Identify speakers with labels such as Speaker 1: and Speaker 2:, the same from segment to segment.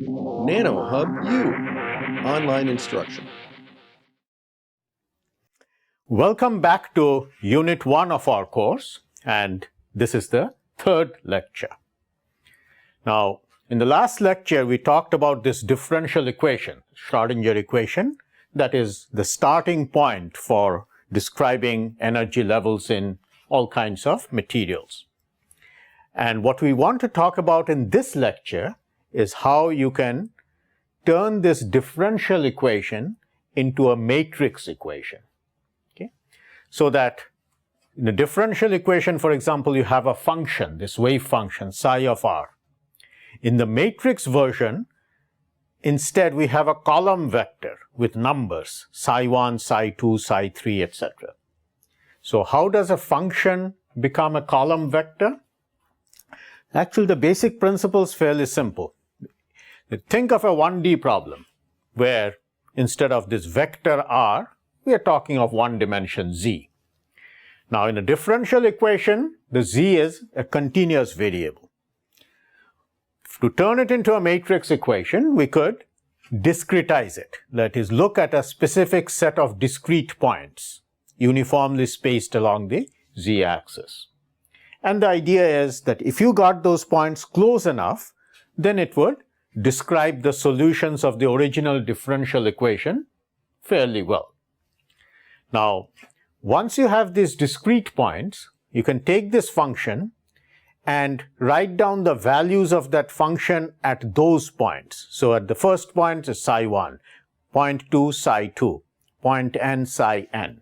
Speaker 1: nanoHUB-U, online instruction.
Speaker 2: Welcome back to Unit 1 of our course, and this is the third lecture. Now, in the last lecture, we talked about this differential equation, Schrodinger equation, that is the starting point for describing energy levels in all kinds of materials. And what we want to talk about in this lecture is how you can turn this differential equation into a matrix equation. Okay? So that in a differential equation, for example, you have a function, this wave function, psi of r. In the matrix version, instead we have a column vector with numbers, psi1, psi2, psi3, etc. So how does a function become a column vector? Actually, the basic principle is fairly simple. Think of a 1D problem where instead of this vector r, we are talking of one dimension z. Now, in a differential equation, the z is a continuous variable. To turn it into a matrix equation, we could discretize it. That is, look at a specific set of discrete points uniformly spaced along the z-axis. And the idea is that if you got those points close enough, then it would describe the solutions of the original differential equation fairly well. Now, once you have these discrete points, you can take this function and write down the values of that function at those points. So at the first point is psi1, point 2 psi2, point n psi n.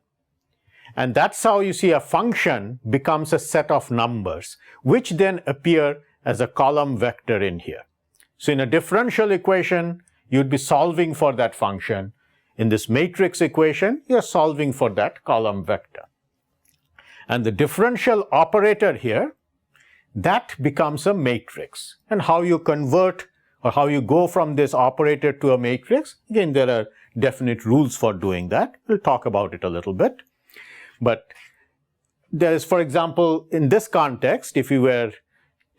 Speaker 2: And that's how you see a function becomes a set of numbers, which then appear as a column vector in here. So in a differential equation, you'd be solving for that function. In this matrix equation, you're solving for that column vector. And the differential operator here, that becomes a matrix. And how you convert or how you go from this operator to a matrix, again, there are definite rules for doing that. We'll talk about it a little bit. But there is, for example, in this context, if you were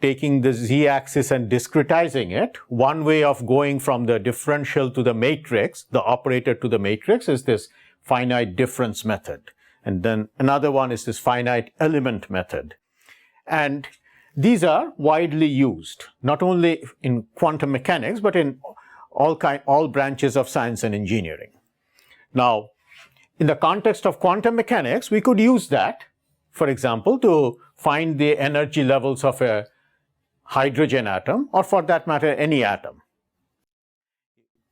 Speaker 2: taking the z-axis and discretizing it, one way of going from the differential to the matrix, the operator to the matrix, is this finite difference method. And then another one is this finite element method. And these are widely used, not only in quantum mechanics, but in all branches of science and engineering. Now, in the context of quantum mechanics, we could use that, for example, to find the energy levels of a hydrogen atom, or for that matter, any atom.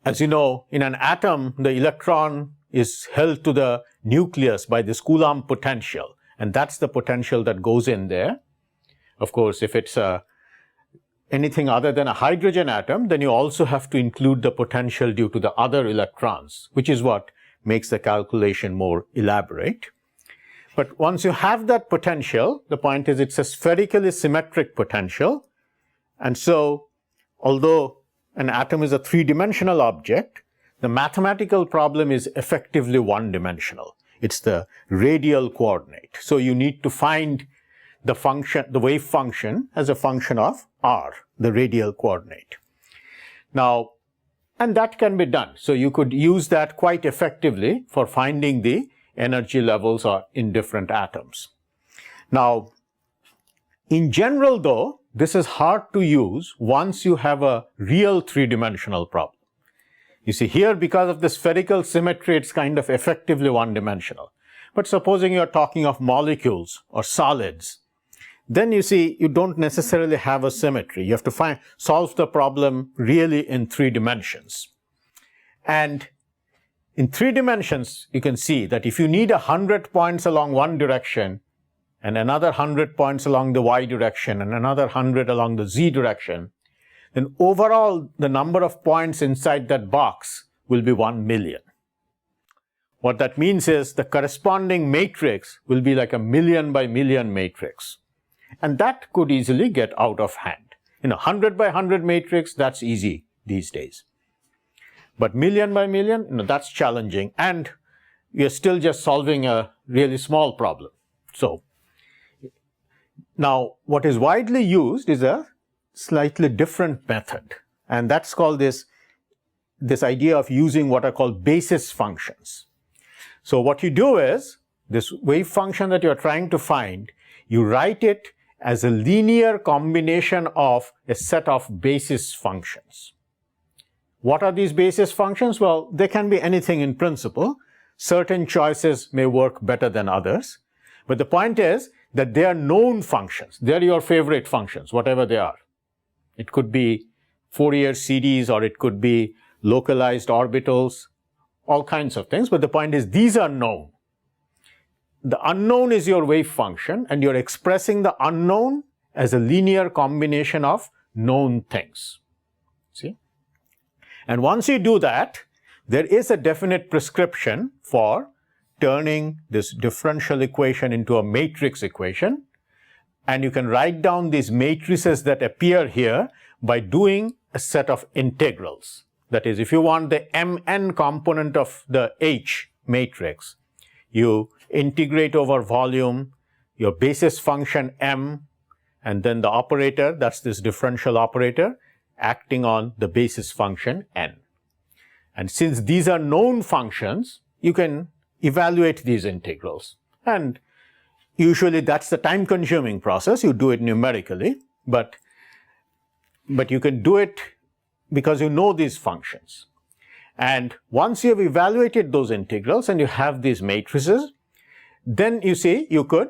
Speaker 2: As you know, in an atom, the electron is held to the nucleus by this Coulomb potential, and that's the potential that goes in there. Of course, if it's anything other than a hydrogen atom, then you also have to include the potential due to the other electrons, which is what makes the calculation more elaborate. But once you have that potential, the point is it's a spherically symmetric potential. And so, although an atom is a three-dimensional object, the mathematical problem is effectively one-dimensional. It's the radial coordinate. So you need to find the function, the wave function, as a function of r, the radial coordinate. Now, and that can be done. So you could use that quite effectively for finding the energy levels in different atoms. Now, in general though, this is hard to use once you have a real three-dimensional problem. You see here, because of the spherical symmetry, it's kind of effectively one-dimensional. But supposing you're talking of molecules or solids, then you see you don't necessarily have a symmetry. You have to solve the problem really in 3 dimensions. And in 3 dimensions, you can see that if you need 100 points along one direction, and another 100 points along the y direction, and another 100 along the z direction, then overall the number of points inside that box will be 1 million. What that means is the corresponding matrix will be like a million by million matrix. And that could easily get out of hand. In a 100 by 100 matrix, that's easy these days. But million by million, that's challenging. And we are still just solving a really small problem. So, now what is widely used is a slightly different method. and that's called this idea of using what are called basis functions. So what you do is, this wave function that you're trying to find, you write it as a linear combination of a set of basis functions. What are these basis functions? Well, they can be anything in principle. Certain choices may work better than others. But the point is that they are known functions. They are your favorite functions, whatever they are. It could be Fourier series, or it could be localized orbitals, all kinds of things. But the point is, these are known. The unknown is your wave function, and you're expressing the unknown as a linear combination of known things. See? And once you do that, there is a definite prescription for turning this differential equation into a matrix equation. And you can write down these matrices that appear here by doing a set of integrals. That is, if you want the Mn component of the H matrix, you integrate over volume, your basis function m, and then the operator, that's this differential operator, acting on the basis function n. And since these are known functions, you can evaluate these integrals. And usually that's the time-consuming process. You do it numerically, but you can do it because you know these functions. And once you have evaluated those integrals and you have these matrices, then you see you could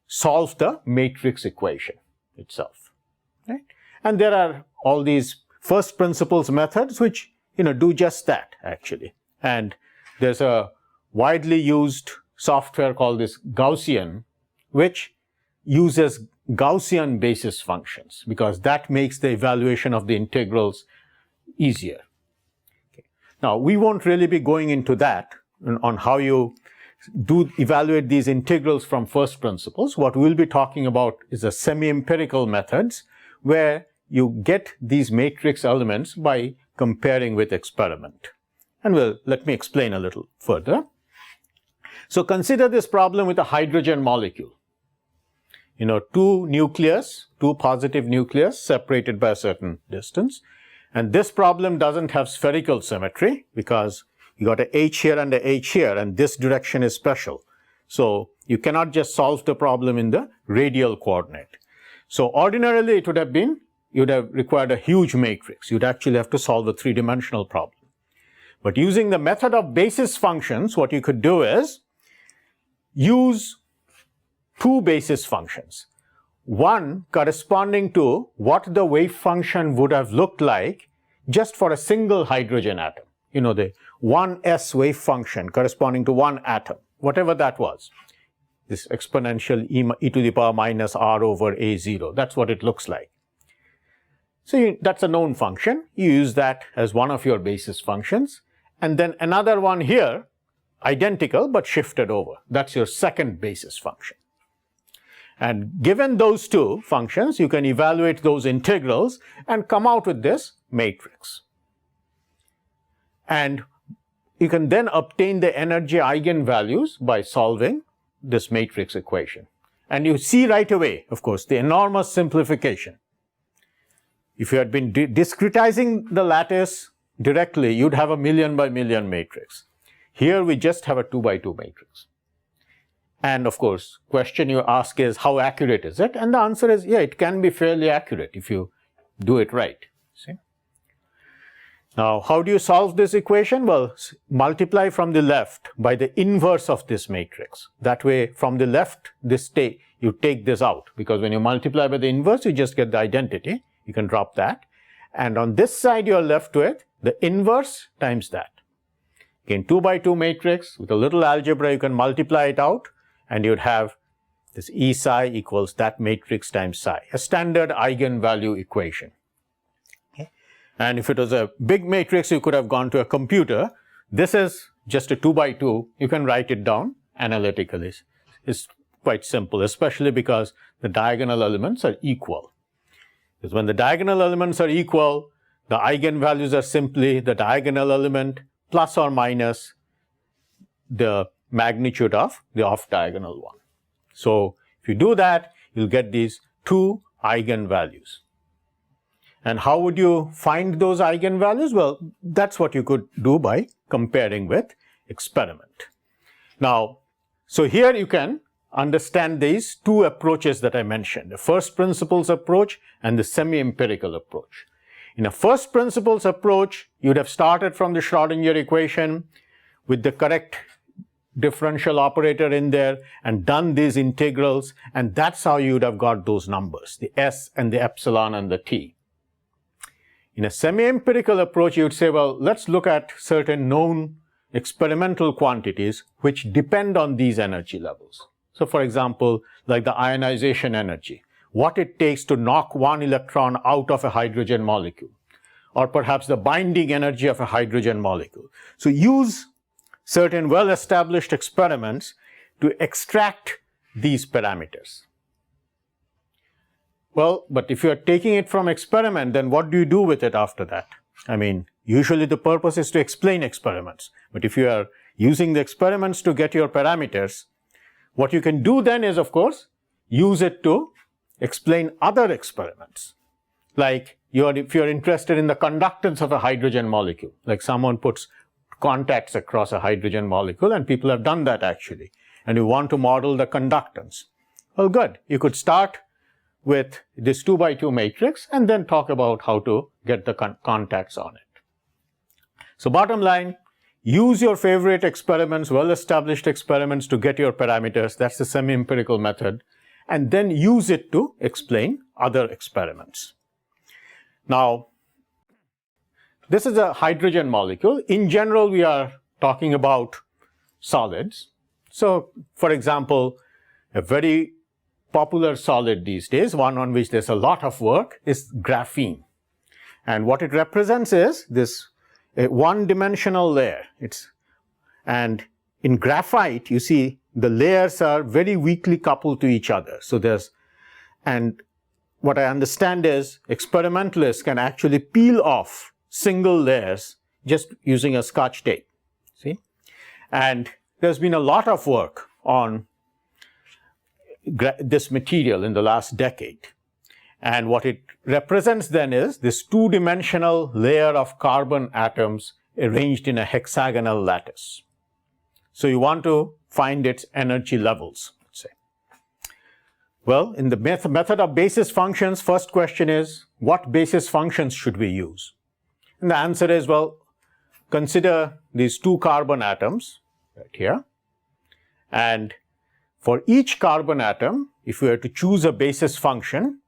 Speaker 2: solve the matrix equation itself. Right? And there are all these first principles methods which do just that actually. And there's a widely used software called this Gaussian, which uses Gaussian basis functions because that makes the evaluation of the integrals easier. Okay. Now, we won't really be going into that on how you evaluate these integrals from first principles. What we'll be talking about is the semi-empirical methods where you get these matrix elements by comparing with experiment. And let me explain a little further. So consider this problem with a hydrogen molecule. Two positive nucleus separated by a certain distance. And this problem doesn't have spherical symmetry because you got a H here and a H here, and this direction is special. So you cannot just solve the problem in the radial coordinate. So ordinarily it would have you'd have required a huge matrix. You'd actually have to solve a three-dimensional problem. But using the method of basis functions, what you could do is use two basis functions. One corresponding to what the wave function would have looked like just for a single hydrogen atom. The 1s wave function corresponding to one atom, whatever that was. This exponential e to the power minus r over a0. That's what it looks like. So that's a known function. You use that as one of your basis functions. And then another one here, identical but shifted over. That's your second basis function. And given those two functions, you can evaluate those integrals and come out with this matrix. And you can then obtain the energy eigenvalues by solving this matrix equation. And you see right away, of course, the enormous simplification. If you had been discretizing the lattice directly, you'd have a million by million matrix. Here we just have a 2 by 2 matrix. And of course, question you ask is, how accurate is it? And the answer is, yeah, it can be fairly accurate if you do it right. See? Now, how do you solve this equation? Well, multiply from the left by the inverse of this matrix. That way, from the left, you take this out. Because when you multiply by the inverse, you just get the identity. You can drop that. And on this side, you're left with the inverse times that. Again, 2 by 2 matrix. With a little algebra, you can multiply it out. And you'd have this E psi equals that matrix times psi. A standard eigenvalue equation. Okay. And if it was a big matrix, you could have gone to a computer. This is just a 2 by 2. You can write it down analytically. It's quite simple, especially because the diagonal elements are equal. Because when the diagonal elements are equal, the eigenvalues are simply the diagonal element plus or minus the magnitude of the off-diagonal one. So if you do that, you'll get these two eigenvalues. And how would you find those eigenvalues? Well, that's what you could do by comparing with experiment. Now, so here you can understand these two approaches that I mentioned, the first principles approach and the semi-empirical approach. In a first principles approach, you would have started from the Schrodinger equation with the correct differential operator in there and done these integrals, and that's how you would have got those numbers, the S and the epsilon and the T. In a semi-empirical approach, you would say, well, let's look at certain known experimental quantities which depend on these energy levels. So, for example, like the ionization energy, what it takes to knock one electron out of a hydrogen molecule, or perhaps the binding energy of a hydrogen molecule. So, use certain well-established experiments to extract these parameters. Well, but if you are taking it from experiment, then what do you do with it after that? I mean, usually the purpose is to explain experiments. But if you are using the experiments to get your parameters, what you can do then is, of course, use it to explain other experiments. Like if you're interested in the conductance of a hydrogen molecule, like someone puts contacts across a hydrogen molecule, and people have done that actually, and you want to model the conductance. Well, good. You could start with this 2 by 2 matrix and then talk about how to get the contacts on it. So bottom line, use your favorite experiments, well-established experiments to get your parameters. That's the semi-empirical method. And then use it to explain other experiments. Now, this is a hydrogen molecule. In general, we are talking about solids. So, for example, a very popular solid these days, one on which there's a lot of work, is graphene. And what it represents is this one-dimensional layer. And in graphite, you see the layers are very weakly coupled to each other. So and what I understand is experimentalists can actually peel off single layers just using a Scotch tape. See? And there's been a lot of work on this material in the last decade. And what it represents then is this two-dimensional layer of carbon atoms arranged in a hexagonal lattice. So you want to find its energy levels, let's say. Well, in the method of basis functions, first question is, what basis functions should we use? And the answer is, well, consider these two carbon atoms right here. And for each carbon atom, if we were to choose a basis function,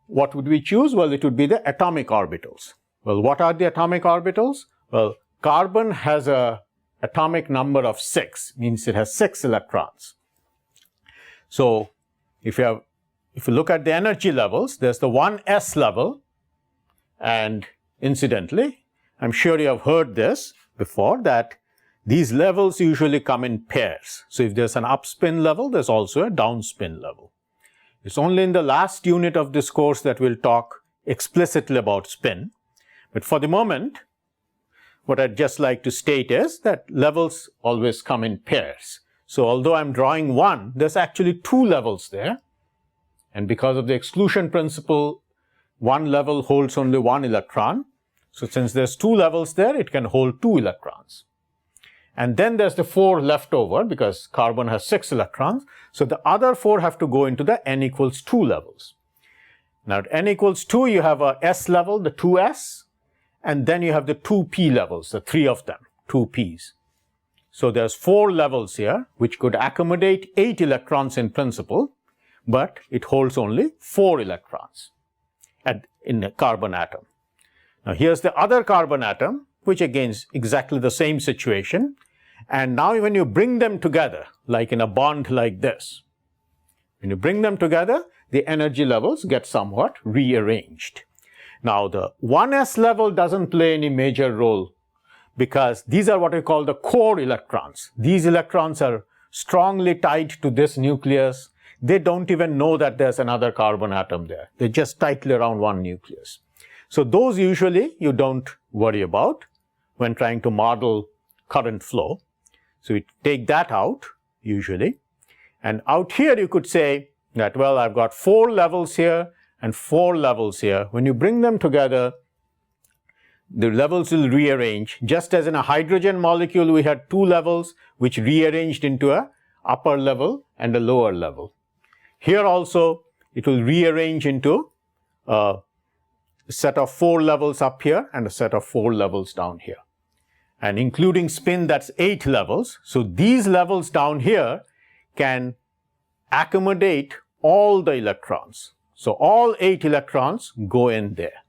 Speaker 2: what would we choose? Well, it would be the atomic orbitals. Well, what are the atomic orbitals? Well, carbon has an atomic number of 6, means it has 6 electrons. So, if you look at the energy levels, there's the 1s level, and incidentally, I'm sure you have heard this before, that these levels usually come in pairs. So if there's an upspin level, there's also a downspin level. It's only in the last unit of this course that we'll talk explicitly about spin. But for the moment, what I'd just like to state is that levels always come in pairs. So although I'm drawing one, there's actually two levels there. And because of the exclusion principle, one level holds only one electron. So since there's two levels there, it can hold 2 electrons. And then there's the 4 left over because carbon has 6 electrons. So the other 4 have to go into the n equals 2 levels. Now at n equals 2, you have a s level, the 2s, and then you have the 2p levels, the 3 of them, 2p's. So there's 4 levels here, which could accommodate 8 electrons in principle, but it holds only 4 electrons in a carbon atom. Now here's the other carbon atom, which again is exactly the same situation. And now when you bring them together, like in a bond like this, when you bring them together, the energy levels get somewhat rearranged. Now the 1s level doesn't play any major role because these are what we call the core electrons. These electrons are strongly tied to this nucleus. They don't even know that there's another carbon atom there. They're just tightly around one nucleus. So those usually you don't worry about when trying to model current flow. So we take that out usually. And out here you could say that, well, I've got 4 levels here and 4 levels here. When you bring them together, the levels will rearrange. Just as in a hydrogen molecule, we had 2 levels which rearranged into a upper level and a lower level. Here also, it will rearrange into a set of 4 levels up here and a set of 4 levels down here. And including spin, that's 8 levels. So these levels down here can accommodate all the electrons. So all 8 electrons go in there.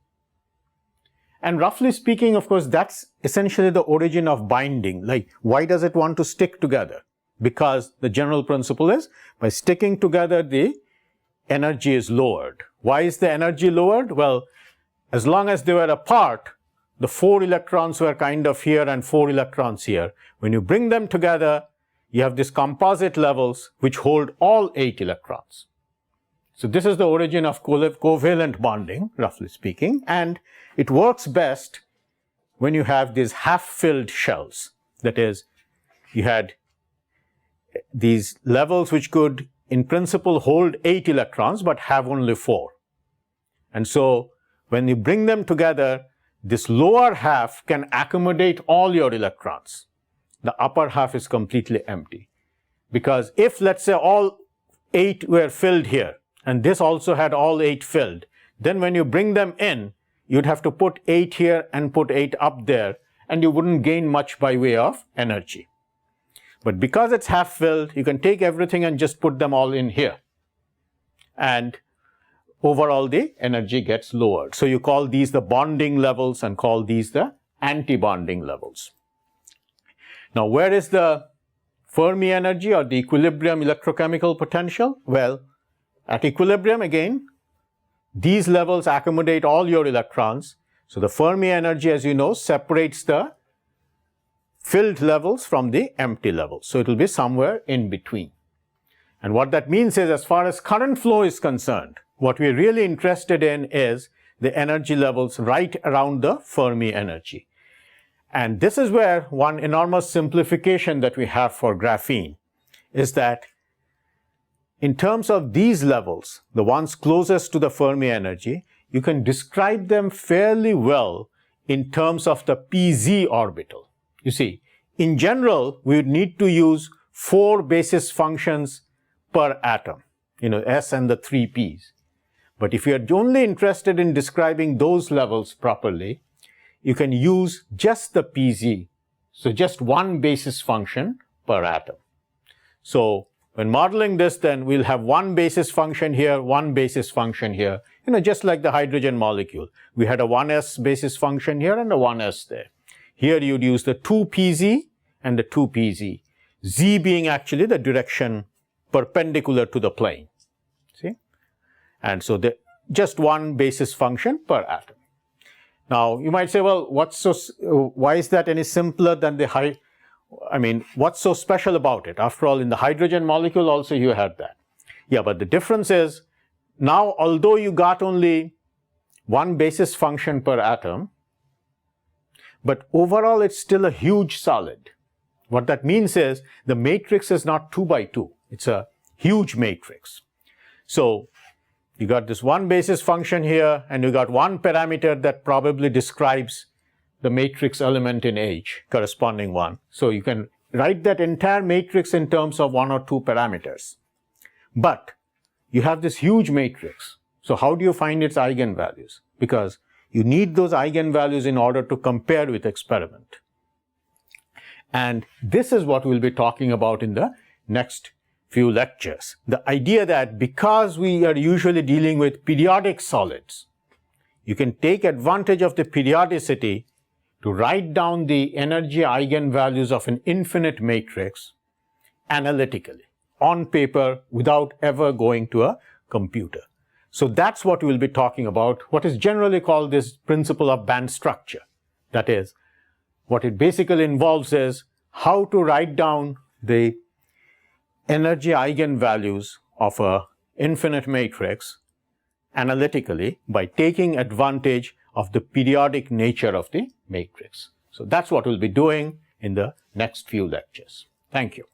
Speaker 2: And roughly speaking, of course, that's essentially the origin of binding. Like, why does it want to stick together? Because the general principle is, by sticking together, the energy is lowered. Why is the energy lowered? Well, as long as they were apart, the 4 electrons were kind of here and 4 electrons here. When you bring them together, you have these composite levels which hold all 8 electrons. So this is the origin of covalent bonding, roughly speaking, and it works best when you have these half-filled shells. That is, you had these levels which could, in principle, hold 8 electrons but have only 4. And so, when you bring them together, this lower half can accommodate all your electrons. The upper half is completely empty. Because if, let's say, all 8 were filled here, and this also had all 8 filled, then when you bring them in, you'd have to put 8 here and put 8 up there, and you wouldn't gain much by way of energy. But because it's half filled, you can take everything and just put them all in here. And overall the energy gets lowered. So you call these the bonding levels and call these the anti-bonding levels. Now, where is the Fermi energy or the equilibrium electrochemical potential? Well, at equilibrium, again, these levels accommodate all your electrons. So the Fermi energy, as you know, separates the filled levels from the empty levels. So it will be somewhere in between. And what that means is, as far as current flow is concerned, what we're really interested in is the energy levels right around the Fermi energy. And this is where one enormous simplification that we have for graphene is that in terms of these levels, the ones closest to the Fermi energy, you can describe them fairly well in terms of the pz orbital. You see, in general, we would need to use 4 basis functions per atom, S and the 3 p's. But if you're only interested in describing those levels properly, you can use just the pz, so just 1 basis function per atom. So when modeling this, then we'll have 1 basis function here, 1 basis function here, just like the hydrogen molecule. We had a 1s basis function here and a 1s there. Here you'd use the 2pz and the 2pz, z being actually the direction perpendicular to the plane. See? And so just 1 basis function per atom. Now, you might say, well, why is that any simpler than the what's so special about it? After all, in the hydrogen molecule also you had that. Yeah, but the difference is, now although you got only 1 basis function per atom, but overall it's still a huge solid. What that means is, the matrix is not 2 by 2. It's a huge matrix. So, you got this 1 basis function here, and you got 1 parameter that probably describes the matrix element in H, corresponding one. So you can write that entire matrix in terms of 1 or 2 parameters. But you have this huge matrix. So how do you find its eigenvalues? Because you need those eigenvalues in order to compare with experiment. And this is what we'll be talking about in the next few lectures. The idea that because we are usually dealing with periodic solids, you can take advantage of the periodicity to write down the energy eigenvalues of an infinite matrix analytically, on paper, without ever going to a computer. So that's what we'll be talking about, what is generally called this principle of band structure. That is, what it basically involves is how to write down the energy eigenvalues of an infinite matrix analytically by taking advantage of the periodic nature of the matrix. So that's what we'll be doing in the next few lectures. Thank you.